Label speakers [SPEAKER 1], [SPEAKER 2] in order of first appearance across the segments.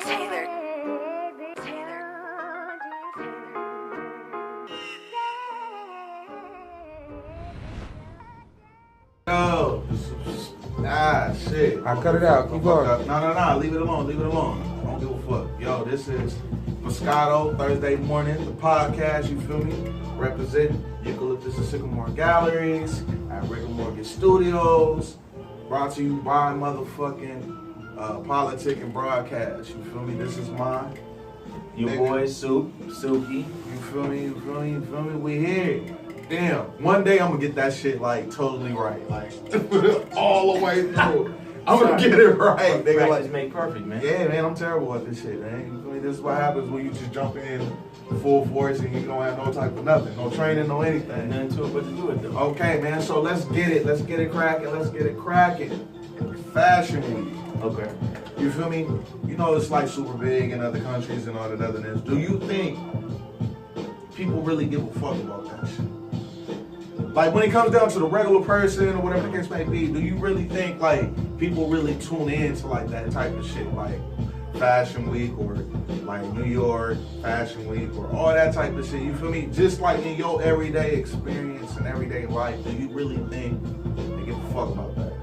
[SPEAKER 1] Taylor.
[SPEAKER 2] Yo, shit.
[SPEAKER 3] I cut it out. Keep going.
[SPEAKER 2] No. Leave it alone. I don't give a fuck. Yo, this is Moscato, Thursday morning, the podcast, you feel me? Representing Eucalyptus and Sycamore Galleries at Rick and Morgan Studios. Brought to you by motherfucking Politic and Broadcast. You feel me? This is mine.
[SPEAKER 4] Your boy Suki.
[SPEAKER 2] You feel me? We here. Damn, one day I'm gonna get that shit like totally right, like all the way through. I'm gonna get it right. They
[SPEAKER 4] Practice
[SPEAKER 2] like,
[SPEAKER 4] make perfect, man.
[SPEAKER 2] yeah, man, I'm terrible at this shit, man. You feel me? This is what happens when you just jump in full force and you don't have no type of nothing, no training, no anything.
[SPEAKER 4] Nothing to it but to do it though.
[SPEAKER 2] Okay, man. So let's get it cracking. Fashion Week.
[SPEAKER 4] Okay.
[SPEAKER 2] You feel me? You know it's like super big in other countries and all that otherness. Do you think people really give a fuck about that shit? Like when it comes down to the regular person or whatever the case may be, do you really think like people really tune in to like that type of shit, like Fashion Week or like New York Fashion Week or all that type of shit? You feel me? Just like in your everyday experience and everyday life, do you really think they give a fuck about that?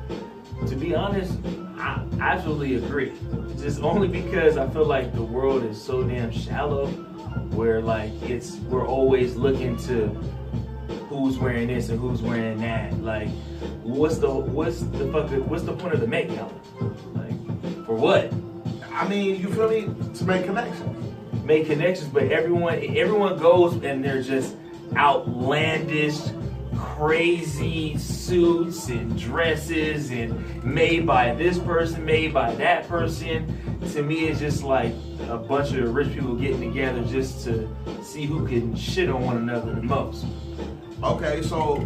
[SPEAKER 4] To be honest, I absolutely agree. Just only because I feel like the world is so damn shallow, where like we're always looking to who's wearing this and who's wearing that. Like, what's the point of the Met Gala? Like, for what?
[SPEAKER 2] I mean, you feel me? To make connections.
[SPEAKER 4] Make connections, but everyone goes and they're just outlandish, crazy suits and dresses and made by this person, made by that person. To me, it's just like a bunch of rich people getting together just to see who can shit on one another the most.
[SPEAKER 2] Okay, so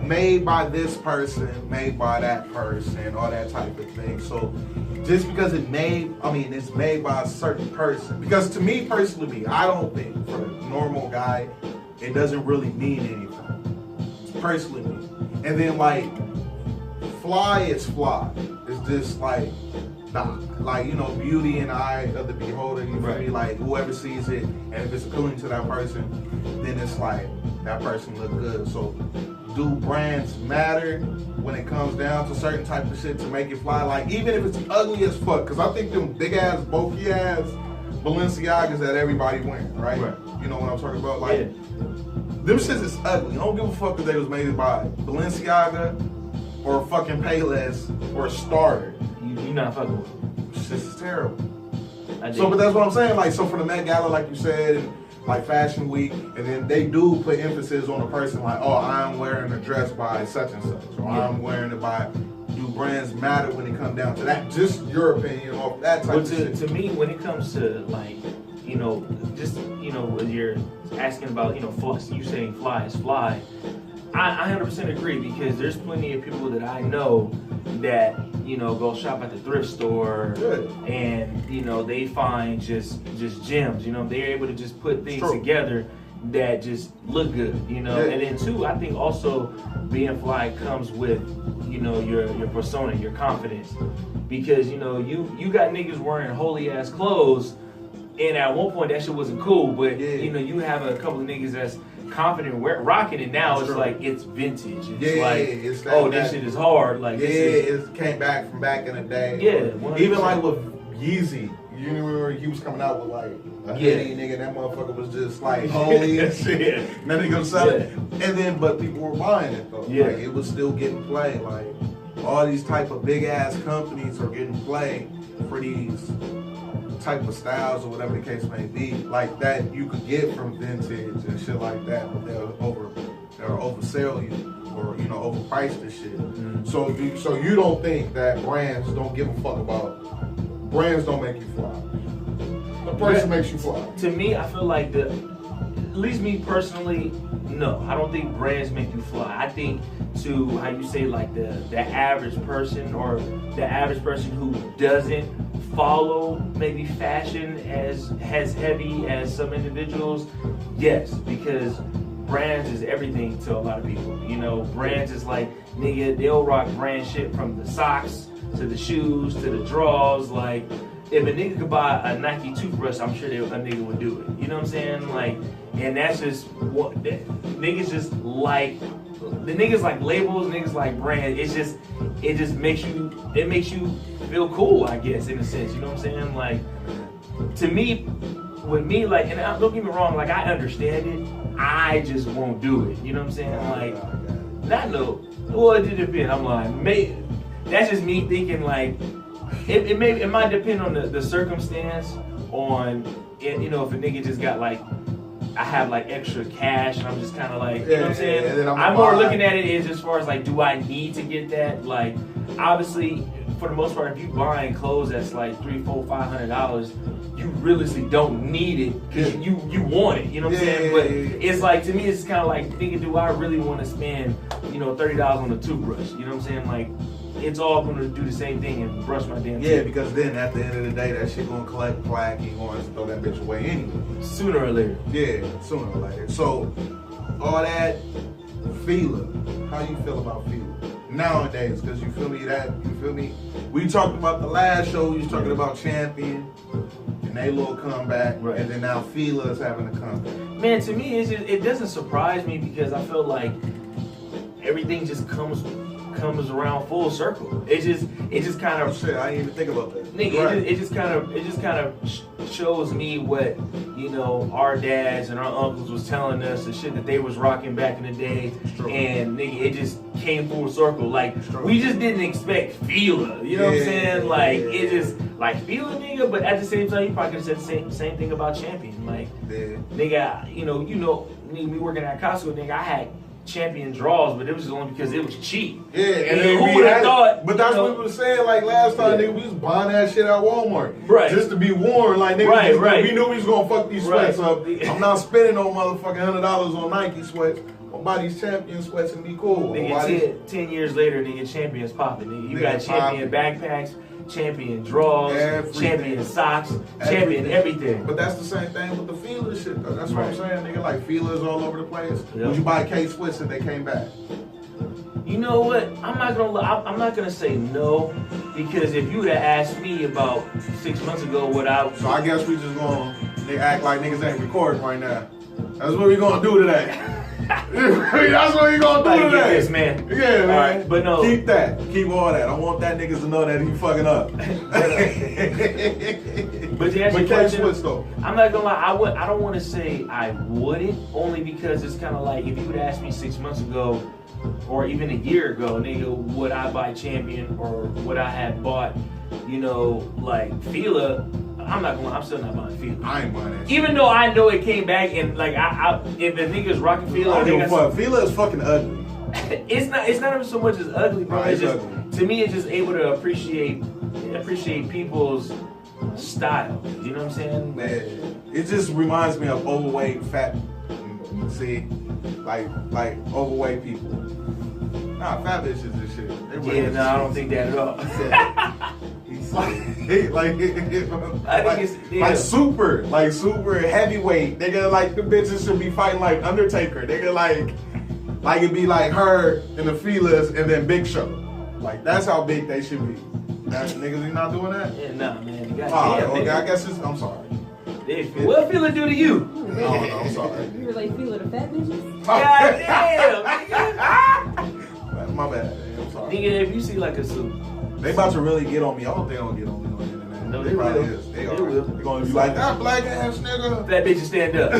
[SPEAKER 2] made by this person, made by that person, all that type of thing. So just because it's made by a certain person. Because to me personally, I don't think for the normal guy, it doesn't really mean anything. Personally me. And then like fly is fly. It's just like beauty in the eye of the beholder, you feel me? Like whoever sees it, and if it's appealing to that person, then it's like that person look good. So do brands matter when it comes down to certain type of shit to make it fly? Like even if it's ugly as fuck, because I think them big ass bulky ass Balenciagas that everybody wearing, right? You know what I'm talking about? Like them shits is ugly. I don't give a fuck if they was made by Balenciaga or fucking Payless or Starter.
[SPEAKER 4] You not fucking with them.
[SPEAKER 2] This is terrible. So, but that's what I'm saying. Like, so for the Met Gala, like you said, and like Fashion Week, and then they do put emphasis on a person like, oh, I'm wearing a dress by such and such, or I'm wearing it by. Do brands matter when it comes down to that? Just your opinion off that type of shit.
[SPEAKER 4] To me, when it comes to like, when you're asking about, you saying fly is fly, I 100% agree, because there's plenty of people that I know that, go shop at the thrift store.
[SPEAKER 2] Good.
[SPEAKER 4] And, they find just gems, they're able to just put things together that just look good, And then two, I think also being fly comes with, your persona, your confidence, because, you got niggas wearing holy ass clothes, and at one point that shit wasn't cool, but you have a couple of niggas that's confident rocking it now. It's like it's vintage. It's this shit is hard. Like
[SPEAKER 2] it came back from back in the day.
[SPEAKER 4] Yeah,
[SPEAKER 2] 100%. Even like with Yeezy, you remember he was coming out with like a hoodie, nigga. That motherfucker was just like holy and shit. And then he gonna sell it, and then but people were buying it though.
[SPEAKER 4] Yeah.
[SPEAKER 2] Like it was still getting played. Like all these type of big ass companies are getting played for these type of styles or whatever the case may be, like that you could get from vintage and shit like that, but they'll oversell you or overprice the shit.
[SPEAKER 4] Mm-hmm.
[SPEAKER 2] So you don't think that brands don't give a fuck about brands don't make you fly? A person makes you fly.
[SPEAKER 4] To me, I feel like at least me personally, no, I don't think brands make you fly. I think to how you say like the average person, or the average person who doesn't follow maybe fashion as heavy as some individuals, yes, because brands is everything to a lot of people. Brands is like, nigga, they'll rock brand shit from the socks to the shoes to the drawers. Like, if a nigga could buy a Nike toothbrush, I'm sure a nigga would do it. You know what I'm saying? Like, and that's just what niggas just like. The niggas like labels, niggas like brand. It just makes you feel cool, I guess, in a sense. You know what I'm saying? Like, to me, with me, like, and don't get me wrong, like, I understand it. I just won't do it. You know what I'm saying? Like, not no. Well, it depends. I'm lying. That's just me thinking, like, it might depend on the circumstance. On, you know, if a nigga just got like, I have like extra cash and I'm just kind of like, you know what I'm saying? I'm more looking at it as far as like, do I need to get that? Like, obviously, for the most part, if you buying clothes that's like $300, $400, $500, you realistically don't need it because you want it. You know what I'm saying? But it's like, to me, it's kind of like, nigga, do I really want to spend, you know, $30 on a toothbrush? You know what I'm saying? Like, it's all going to do the same thing and brush my damn teeth.
[SPEAKER 2] Yeah, because then at the end of the day, that shit going to collect plaque and going to throw that bitch away anyway.
[SPEAKER 4] Sooner or later.
[SPEAKER 2] Yeah, sooner or later. So, all that, Fila, how you feel about Fila nowadays? Because you feel me? We talked about the last show, we was talking about Champion and they little comeback, right. And then now Fila is having a comeback.
[SPEAKER 4] Man, to me, it doesn't surprise me because I feel like everything just comes around full circle. It just kind of.
[SPEAKER 2] Shit, I didn't even think about that.
[SPEAKER 4] Nigga, right. it just kind of shows me what, you know, our dads and our uncles was telling us, the shit that they was rocking back in the day, and nigga, it just came full circle. Like, we just didn't expect Fila. You know what I'm saying? Like, it just like Fila, nigga. But at the same time, you probably could have said the same thing about Champion. Like, nigga, you know, me working at Costco, nigga, I had Champion draws, but it was only because it was cheap.
[SPEAKER 2] Yeah,
[SPEAKER 4] and who would have thought?
[SPEAKER 2] But that's what we were saying, like last time, nigga, we was buying that shit at Walmart.
[SPEAKER 4] Right.
[SPEAKER 2] Just to be worn, like nigga, we knew we was gonna fuck these sweats up. I'm not spending no motherfucking $100 on Nike sweats. I'll buy these Champion sweats and be cool.
[SPEAKER 4] Nigga, 10 years later, nigga, Champion's popping. Nigga, you got Champion backpacks, Champion drawers, Champion socks, Champion everything.
[SPEAKER 2] But that's the same thing with the Fila shit, though. That's what I'm saying, nigga. Like, Fila's all over the place. Yep. Would you buy K-Swiss if they came back?
[SPEAKER 4] You know what? I'm not gonna say no, because if you would have asked me about 6 months ago what I...
[SPEAKER 2] So I guess we just gonna act like niggas ain't recording right now. That's what we gonna do today. That's what you gonna do today.
[SPEAKER 4] This, man.
[SPEAKER 2] Yeah, man.
[SPEAKER 4] All right, but no.
[SPEAKER 2] Keep that. Keep all that. I want that niggas to know that he fucking up.
[SPEAKER 4] But to answer your question,
[SPEAKER 2] though,
[SPEAKER 4] I'm not gonna lie. I don't want to say I wouldn't, only because it's kind of like, if you would ask me 6 months ago, or even a year ago, nigga, would I buy Champion or would I have bought, you know, like Fila? I'm still not buying Fila.
[SPEAKER 2] I ain't buying that shit.
[SPEAKER 4] Even though I know it came back and like if the nigga's rocking Fila,
[SPEAKER 2] Fila is fucking ugly.
[SPEAKER 4] It's not even so much as ugly, bro. It's just ugly. To me, it's just able to appreciate people's style. You know what I'm saying?
[SPEAKER 2] Man, it just reminds me of overweight, fat. See, like overweight people. Nah, fat bitches and shit.
[SPEAKER 4] I don't think that at all.
[SPEAKER 2] like super heavyweight. Nigga, like the bitches should be fighting like Undertaker. Nigga, like it'd be like her and the Filas and then Big Show. Like, that's how big they should be. Niggas, you not doing that?
[SPEAKER 4] Yeah, nah, man. You
[SPEAKER 2] okay, I guess I'm sorry.
[SPEAKER 4] What Fila do to you?
[SPEAKER 2] No, I'm sorry.
[SPEAKER 1] You were like Fila the fat bitches?
[SPEAKER 4] God damn, nigga.
[SPEAKER 2] My bad. I'm sorry.
[SPEAKER 4] Nigga, if you see like a suit.
[SPEAKER 2] They about to really get on me. I hope they don't get on me on the internet.
[SPEAKER 4] No,
[SPEAKER 2] they probably is. They will. They're gonna be like, that black ass nigga.
[SPEAKER 4] That bitch stand
[SPEAKER 2] up.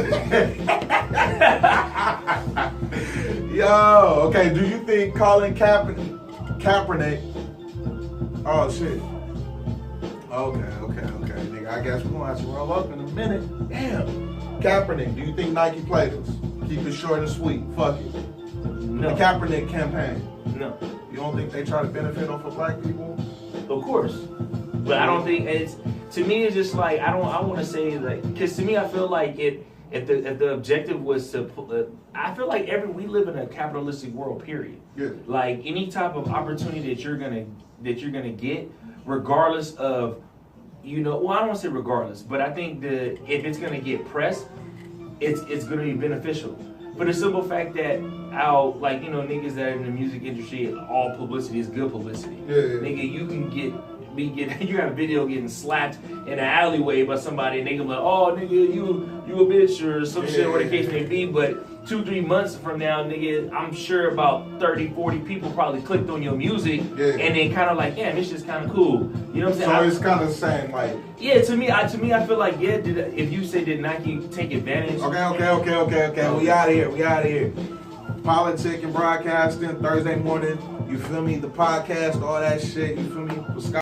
[SPEAKER 2] Yo, okay. Do you think Colin Kaepernick? Oh shit. Okay. Nigga, I guess we're gonna have to roll up in a minute. Damn. Kaepernick, do you think Nike played us? Keep it short and sweet. Fuck it.
[SPEAKER 4] No.
[SPEAKER 2] The Kaepernick campaign.
[SPEAKER 4] No.
[SPEAKER 2] You don't think they try to benefit off of black people?
[SPEAKER 4] Of course. But I don't think it's, to me, it's just like, I want to say like, because to me, I feel like if the objective was to, I feel like we live in a capitalistic world, period.
[SPEAKER 2] Yeah.
[SPEAKER 4] Like, any type of opportunity that you're gonna get, regardless of, you know, well, I don't want to say regardless, but I think that if it's gonna get pressed, it's gonna be beneficial. For the simple fact that niggas that are in the music industry, all publicity is good publicity.
[SPEAKER 2] Yeah.
[SPEAKER 4] Nigga, you can get be getting, you got a video getting slapped in an alleyway by somebody, and they gonna be like, oh nigga, you a bitch or some shit, or the case may be. But 2-3 months from now, nigga, I'm sure about 30-40 people probably clicked on your music, and then kind of like, damn, it's just kind of cool. You know what I'm saying?
[SPEAKER 2] So it's kind of the same, like.
[SPEAKER 4] Yeah, to me, I feel like, yeah. If you say did Nike take advantage?
[SPEAKER 2] Okay. We out of here. Politic and broadcasting Thursday morning. You feel me? The podcast, all that shit. You feel me?